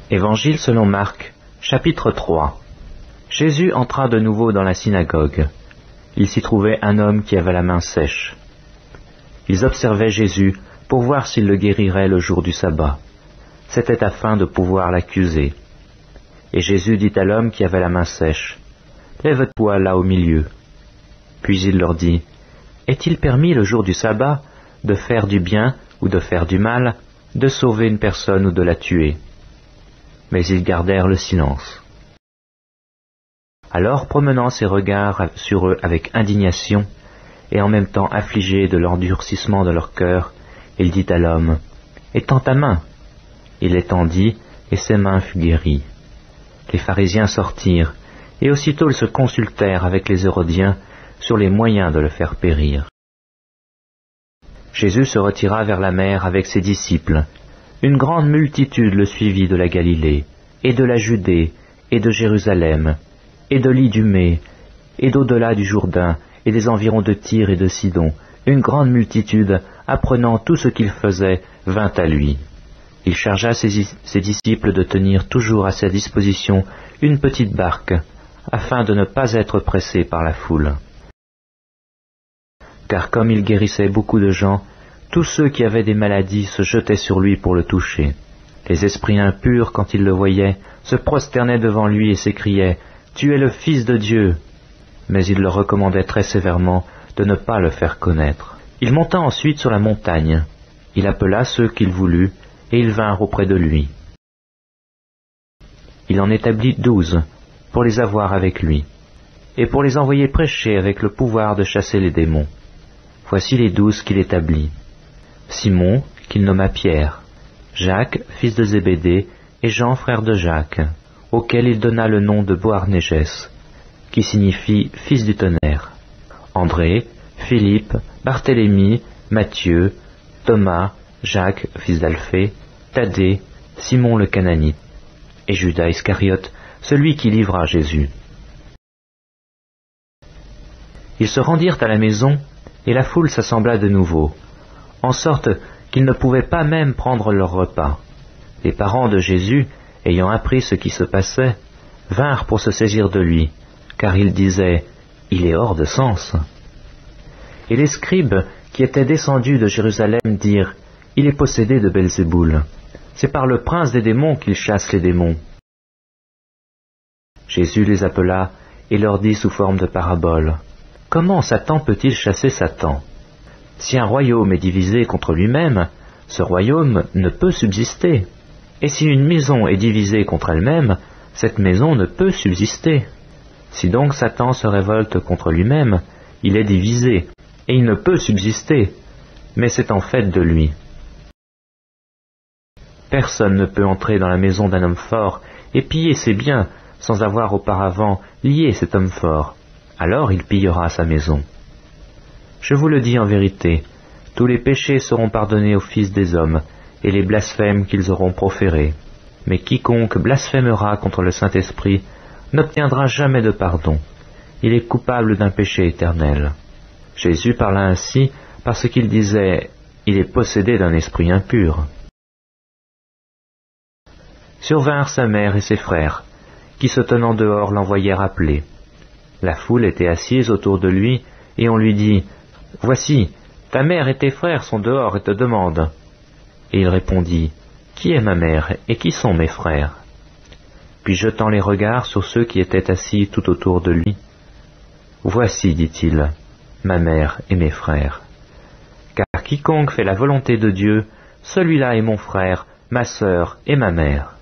Évangile selon Marc, chapitre 3. Jésus entra de nouveau dans la synagogue. Il s'y trouvait un homme qui avait la main sèche. Ils observaient Jésus pour voir s'il le guérirait le jour du sabbat. C'était afin de pouvoir l'accuser. Et Jésus dit à l'homme qui avait la main sèche, « Lève-toi là au milieu. » Puis il leur dit, « Est-il permis le jour du sabbat de faire du bien ou de faire du mal, de sauver une personne ou de la tuer ?» Mais ils gardèrent le silence. Alors, promenant ses regards sur eux avec indignation, et en même temps affligé de l'endurcissement de leur cœur, il dit à l'homme, « Étends ta main. » Il l'étendit, et ses mains furent guéries. Les pharisiens sortirent, et aussitôt ils se consultèrent avec les Hérodiens sur les moyens de le faire périr. Jésus se retira vers la mer avec ses disciples. Une grande multitude le suivit de la Galilée, et de la Judée, et de Jérusalem, et de l'Idumée, et d'au-delà du Jourdain, et des environs de Tyr et de Sidon. Une grande multitude, apprenant tout ce qu'il faisait, vint à lui. Il chargea ses disciples de tenir toujours à sa disposition une petite barque, afin de ne pas être pressés par la foule. Car comme il guérissait beaucoup de gens, tous ceux qui avaient des maladies se jetaient sur lui pour le toucher. Les esprits impurs, quand ils le voyaient, se prosternaient devant lui et s'écriaient « Tu es le Fils de Dieu !» Mais il leur recommandait très sévèrement de ne pas le faire connaître. Il monta ensuite sur la montagne. Il appela ceux qu'il voulut, et ils vinrent auprès de lui. Il en établit 12, pour les avoir avec lui, et pour les envoyer prêcher avec le pouvoir de chasser les démons. Voici les 12 qu'il établit. Simon, qu'il nomma Pierre, Jacques, fils de Zébédée, et Jean, frère de Jacques, auquel il donna le nom de Boanerges, qui signifie fils du tonnerre, André, Philippe, Barthélemy, Matthieu, Thomas, Jacques, fils d'Alphée, Thaddée, Simon le Cananite, et Judas Iscariote, celui qui livra Jésus. Ils se rendirent à la maison, et la foule s'assembla de nouveau, en sorte qu'ils ne pouvaient pas même prendre leur repas. Les parents de Jésus, ayant appris ce qui se passait, vinrent pour se saisir de lui, car ils disaient « Il est hors de sens ». Et les scribes qui étaient descendus de Jérusalem dirent « Il est possédé de Belzéboul. C'est par le prince des démons qu'il chasse les démons. » Jésus les appela et leur dit sous forme de parabole, « Comment Satan peut-il chasser Satan ? Si un royaume est divisé contre lui-même, ce royaume ne peut subsister. Et si une maison est divisée contre elle-même, cette maison ne peut subsister. Si donc Satan se révolte contre lui-même, il est divisé, et il ne peut subsister, mais c'est en fait de lui. Personne ne peut entrer dans la maison d'un homme fort et piller ses biens sans avoir auparavant lié cet homme fort. Alors il pillera sa maison. Je vous le dis en vérité, tous les péchés seront pardonnés aux fils des hommes, et les blasphèmes qu'ils auront proférés. Mais quiconque blasphémera contre le Saint-Esprit n'obtiendra jamais de pardon. Il est coupable d'un péché éternel. Jésus parla ainsi parce qu'il disait « Il est possédé d'un esprit impur ». Survinrent sa mère et ses frères, qui se tenant dehors l'envoyèrent appeler. La foule était assise autour de lui, et on lui dit « Voici, ta mère et tes frères sont dehors et te demandent. » Et il répondit « Qui est ma mère et qui sont mes frères ?» Puis jetant les regards sur ceux qui étaient assis tout autour de lui, « Voici, dit-il, ma mère et mes frères. Car quiconque fait la volonté de Dieu, celui-là est mon frère, ma sœur et ma mère. »